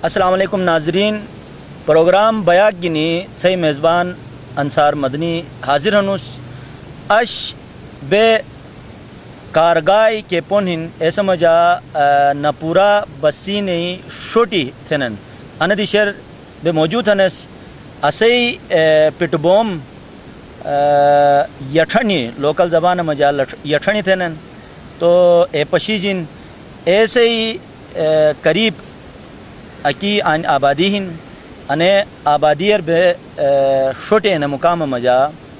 السلام علیکم ناظرین، پروگرام بیاک گنی صحیح میزبان انصار مدنی حاضر ہنوس اش بے کارگائی کے پونہن ایسا مجا نپورا بسینی شوٹی تھنن اندی شر بے موجود ہنس اسی پٹ بوم یٹھنی لوکل زبان مجا یٹھنی تھنن تو اے پشی جن ایسے ہی قریب اکی آن آبادی ہن انے آبادیر بے شوٹے ان مقام مجا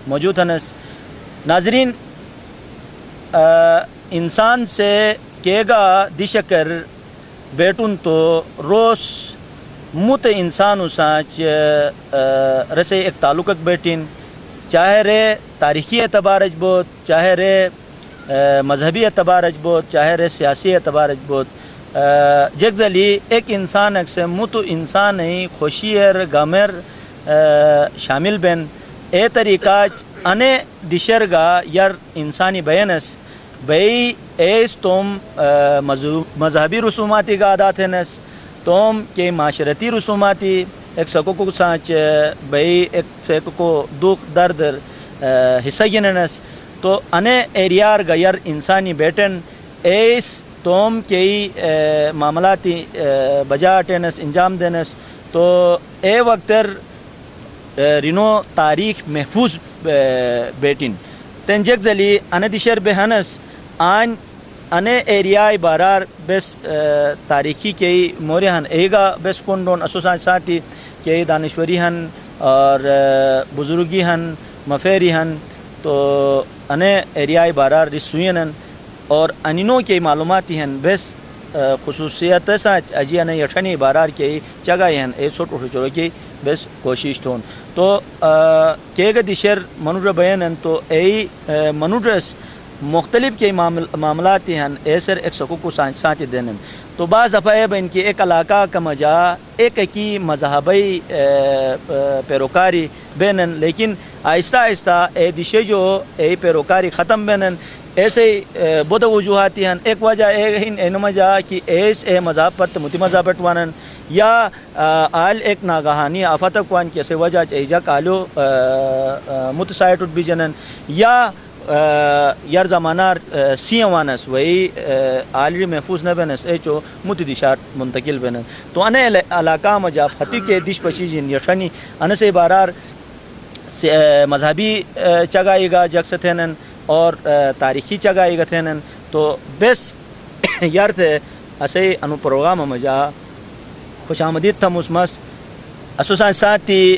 موجود ہنس ناظرین، انسان سے کیگا دشکر بیٹون تو روز مت انسان اسانچ رسے ایک تعلقک بیٹین، چاہے رے تاریخی اعتبارج بود، چاہے رے مذہبی اعتبارج بود، چاہے رے سیاسی اعتبارج بود، جگزلی ایک انسان اکثر متو انسان ہی خوشیر غمر شامل بین اے طریقہ انے دشرگا یر انسانی بیانس بئی ایس توم مذہبی رسوماتی کا عادات ہنس توم کے معاشرتی رسوماتی ایک سکو کو سانچ بئی ایک سکو کو دکھ درد حصہ گننس تو انے ایریار گا یر انسانی بیٹن ایس توم کئی معاملاتی بجا ٹینس انجام دینس تو اے وقتر رینو تاریخ محفوظ بیٹن تنجک زلی اندیشر بہنس آن انے ایریائی بارار بس تاریخی کئی موری ہن ایگا بس کنڈون اسوسان ساتھی کئی دانشوری ہن اور بزرگی ہن مفیری ہن تو انے ایریائی بارار رسوین ہن اور انینوں کے معلوماتی ہیں بس خصوصیت ساتھ اجی انے یٹھنی بارار کے چگائی ہیں اے سوٹ اٹھو چلو کی بس کوشش تھون تو کیگ دشر منوڈر بیان ہیں تو ای منوڈرس مختلف کے معاملاتی ہیں ایسر ایک سکو کو سانتی دینن تو بعض دفعہ بین کی ایک علاقہ کا مجا ایک کی مذہبی پیروکاری بینن لیکن آہستہ آہستہ اے دشے جو اے پیروکاری ختم بینن ایسے بود وجوہاتی ہیں ایک وجہ اینما جا کہ ایس اے مذہب پر متی مذہب وانن یا آل ایک ناگہانی آفتک وان کیسے وجہ ایجا کالو متسائٹ بھی جنن یا یار زمانہ سی وانس وہی عالری محفوظ نہ بینس اے چو مت دشات منتقل بینن تو انے علاقہ مجا فتح کے دش پشی جن یٹھنی ان سے بارار مذہبی چگائی گا جگستینن اور تاریخی چگائی گا تھینن تو بس یار تھے اسے انو پروگرام مجا خوش آمدید تھا مسمس اسوسان ساتھی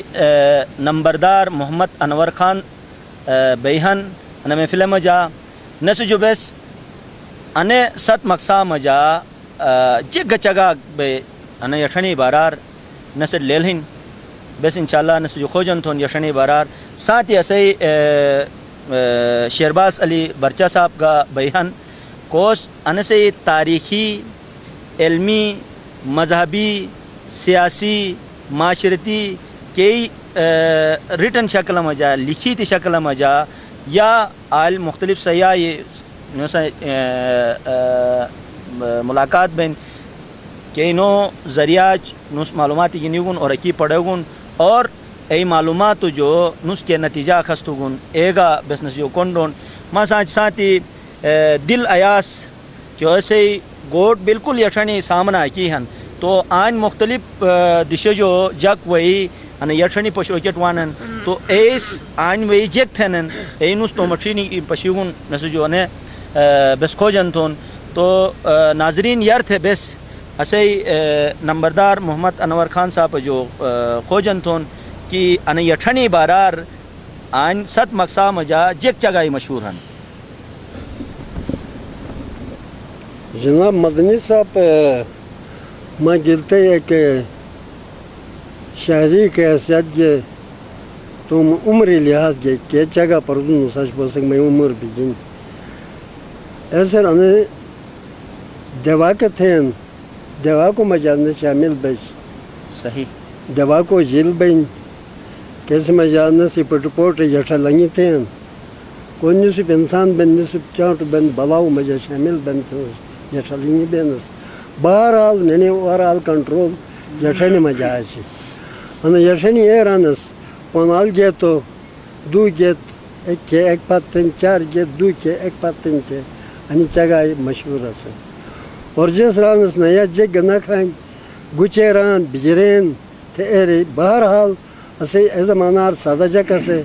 نمبردار محمد انور خان بیہن انا محفل مجا نسو جو بس انے ست مقصا مجا جگ چگا بے انا یٹھنی بارار نسل لیلہن بس انشاءاللہ نسو جو خوجن تھون یٹھنی بارار ساتھی اسے شیرباز علی برچہ صاحب کا بیان کوس ان سے تاریخی علمی مذہبی سیاسی معاشرتی کئی ریٹن شکل مجا لکھی تی شکل مجا یا آل مختلف سیاحی ملاقات بین کئی نو ذریعہ نس معلوماتی گنیگن اور اکی پڑھگن اور ای معلومات جو نس کے نتیجہ خستگن ایگا بس نسیو کنڈون ما سانچ ساتھی دل ایاس جو ایسے گوٹ بالکل یٹھنی سامنا کی ہن تو آن مختلف دشے جو جگ وہی ان یٹھنی پشوکٹ وانن تو ایس آن وہی جگ تھنن ای نس تو مٹھینی پشیگن نسو جو نے بس کھوجن تھون تو ناظرین یار تھے بس اسے نمبردار محمد انور خان صاحب جو کھوجن تھون کہ ان یٹھنی بارار آن ست مقصا مجا جگ چگائی مشہور ہیں. جناب مدنی صاحب میں گلتے ہے کہ شہری کے حیثیت جو تم عمری لحاظ کے جگہ پر دوں سچ بول سکتے میں عمر بھی جن ایسے انہیں دیوا کے تھے دیوا کو مجانے شامل بیش صحیح دیوا کو جیل بین کیسے مجانے سی پٹ یٹھا لنگی تھے کوئی نصف انسان بن نصف چاٹ بن بلاو مجا شامل بن یٹھا لنگی بین بہرحال ننے overall control yaşani macaşı. Ana yaşani eranız. Onal geto, du get, ek pattın, çar get, du ke, ek pattın ke. Hani çagay meşhurası. Orjes ranız ne ya gana kan, guçeran, biciren, teeri, baharhal, ase ezamanar sadaca kase.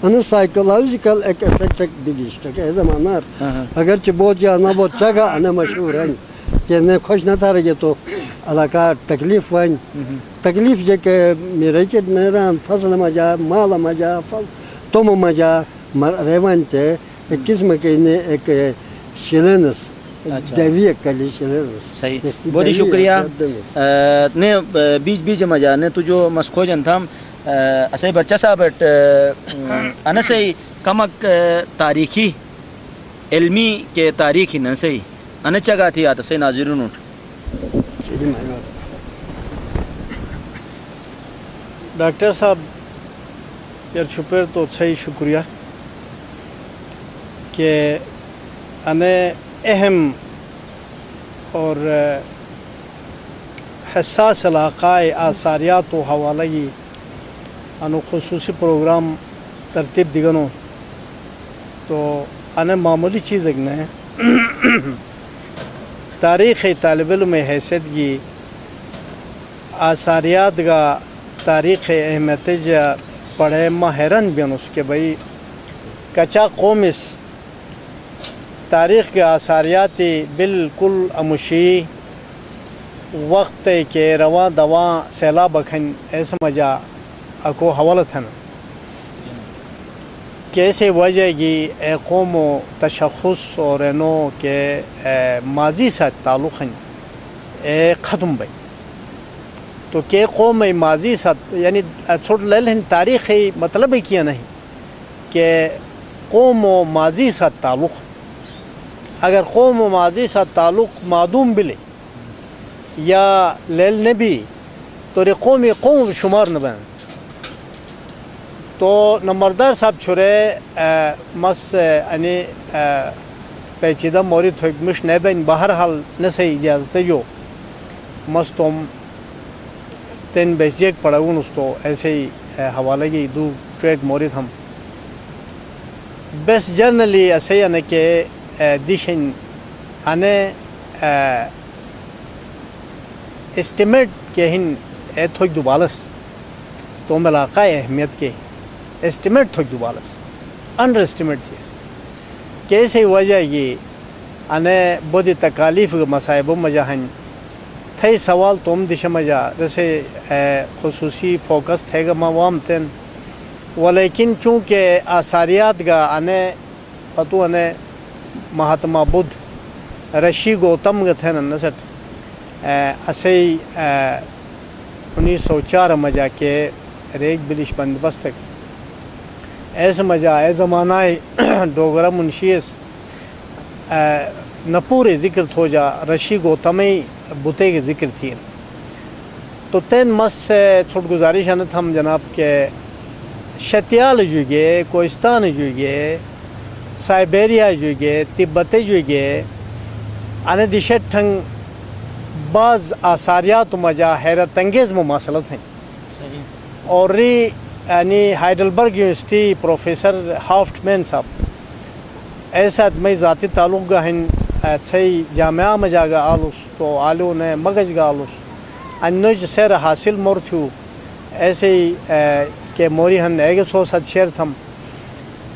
Anı psychological ek effect biliştik. Zamanlar اگرچہ بہت یا نہ بہت جگہ انا مشہور ہیں کہ نے خوش نہ تھا رہے تو علاقہ تکلیف وائن تکلیف جے کہ میرے کے نران فصل مجا مال مجا تم مجا ریوان تے ایک قسم کے نے ایک شلنس دیوی کلی شلنس صحیح بہت شکریہ نے بیچ بیچ مجا نے تو جو مسکوجن تھا اسے بچہ صاحب انا سے کمک تاریخی علمی کے تاریخی نہ سے انا جگہ تھی آتا سے ناظرین ڈاکٹر صاحب یار شپر تو صحیح شکریہ کہ انے اہم اور حساس علاقہ آثاریات و حوالہ انو خصوصی پروگرام ترتیب دیگنو تو انا معمولی چیز ایک ہے تاریخ طالب علم حیثیت کی آثاریات کا تاریخ اہمیت جا پڑھے ماہرن بیان اس کے بھائی کچا قوم اس تاریخ کے آثاریات بالکل امشی وقت کے رواں دواں سیلاب اکھن ایسا مجا اکو حوالہ تھا کیسے وجہ کی اے قوم و تشخص اور انو کے ماضی سے تعلق ہیں اے ختم بھائی تو کہ قوم ماضی سے یعنی چھوٹ لہن تاریخی مطلب ہی کیا نہیں کہ قوم و ماضی سے تعلق اگر قوم و ماضی سے تعلق معدوم بلے یا لیل نبی تو ری قوم شمار نہ بن تو نمبردار صاحب چھرے مس یعنی پیچیدہ موری تھوک مش نیبین بہرحال نسے اجازت جو مس توم تین بیسیک پڑھاؤں اس تو ایسے ہی حوالے کی دو ٹریک موری تھم بس جنرلی ایسے یعنی کہ دیشن آنے اسٹیمیٹ کے ہن تھوک دو بالس تو علاقہ اہمیت کے اسٹیمیٹ تھوک دو بالس انڈر اسٹیمیٹ چیز کیسے وجہ یہ آنے بودی تکالیف مسائب مجاہن تھے سوال توم دش مجا جیسے خصوصی فوکس تھے گا موام تین ولیکن چونکہ آثاریات گا آنے پتو آنے مہاتما بدھ رشی گوتم گا تھے نسٹ اسے 1904 مجا کے ریگ بلش بندوبست تک ایسا مجا اے زمانہ ڈوگرہ منشیس نہ پورے ذکر تھو جا رشی گوتمی بوتے کے ذکر تھی تو تین مس سے چھوٹ گزارش آنت ہم جناب کے شتیال جو گے کوہستان جو گے سائبیریا جو گے تبت جو گے آنے دیشت ٹھنگ بعض آثاریات مجا حیرت انگیز مماثلت ہیں اور ری یعنی ہائیڈلبرگ یونیورسٹی پروفیسر ہافٹ مین صاحب ایسا میں ذاتی تعلق گا ہن صحیح جامعہ مجا گا آلوس تو آلو نے مگج گا آلوس انوج سیر حاصل مور تھو ایسے ہی کہ موری ہن ایک 100 شیر تھم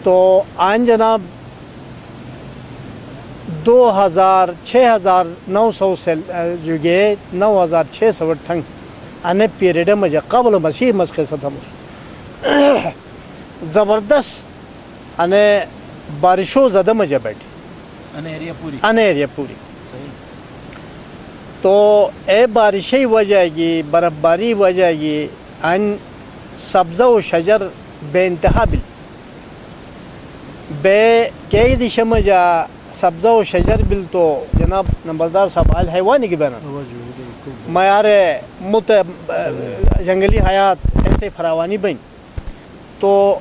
تو آن جناب 6,900 سے جو گئے 9,600 ٹھنگ انے پیریڈ مجا قبل مسیح مسخے سے تھم زبردست انے بارشوں زدہ مجا بیٹھی ان ایریا پوری تو اے بارشی وجہ گی برف باری وجہ گی ان سبزہ و شجر بے انتہا بل بے کئی دش مجا سبزہ و شجر بل تو جناب نمبردار صاحب الحیوانی کی بنا معیار جنگلی حیات ایسے فراوانی بن تو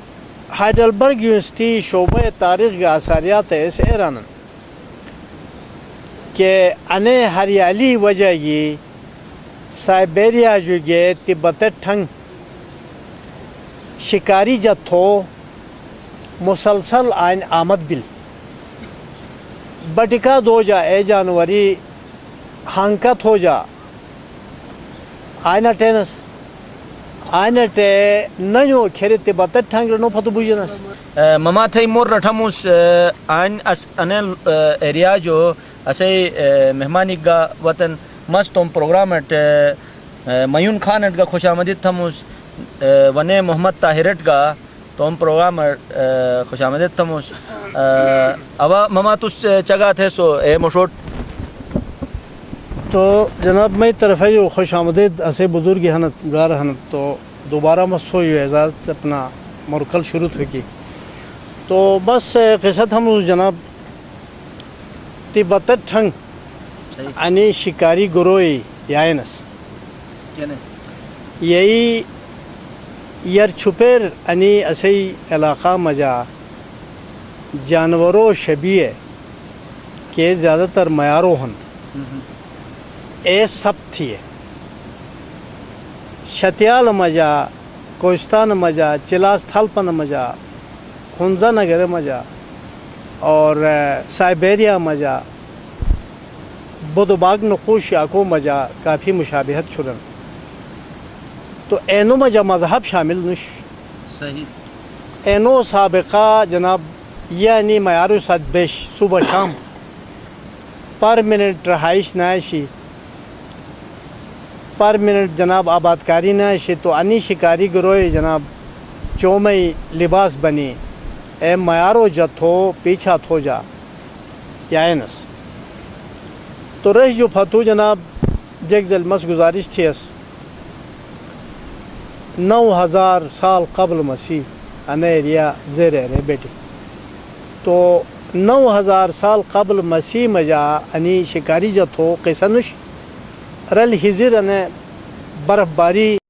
ہائیڈلبرگ یونیورسٹی شعبہ تاریخ کے آثاریات ایسے ایرانن کہ انے ہریالی وجہ یہ سائبیریا جو گے تبت ٹھنگ شکاری جا تھو مسلسل آئین آمد بل بٹکا دو جا اے جانوری ہانکت ہو جا آئینہ ٹینس آنٹ ننو کھیرت بتت ٹھانگ نو پتو بوجنس مما تھئی مور رٹھموس آن اس انل ایریا جو اسے مہمانی کا وطن مستم پروگرام اٹ میون خان اٹ کا خوش آمدید تھموس ونے محمد طاہرٹ کا توم پروگرام خوش آمدید تھموس اوا مما تس چگا تھے سو اے مشوٹ تو جناب میں طرف ہے جو خوش آمدید اسے بزرگ حنت گار حنت تو دوبارہ مسو یہ اعزاز اپنا مرکل شروع ہوئی تو بس قصت ہم جناب تبتت ٹھنگ انی شکاری گروئی یائنس یہی یر چھپیر انی اسی علاقہ مجا جانوروں شبیہ کے زیادہ تر معیاروں ہن اے سب تھی شتیال مجا کوہستان مجا چلاس تھالپن مجا خنزا نگر مجا اور سائبیریا مجا بدوباگ نقوش یاکو مجا کافی مشابہت چھرن تو اینو مجا مذہب شامل نش صحیح اینو سابقہ جناب یعنی معیارو ساتھ بیش صبح شام پر منٹ رہائش نائشی پر منٹ جناب آبادکاری نائشی تو انی شکاری گروہ جناب چومئی لباس بنی اے معیارو جتھو پیچھا تھو جا یائنس تو رش جو فتو جناب جگ ظلمس گزارش تھی اس 9000 سال قبل مسیح انے ایریا زیر رہے بیٹی تو 9000 سال قبل مسیح مجا انی شکاری جتھو قیسنش رل حضر انے برف باری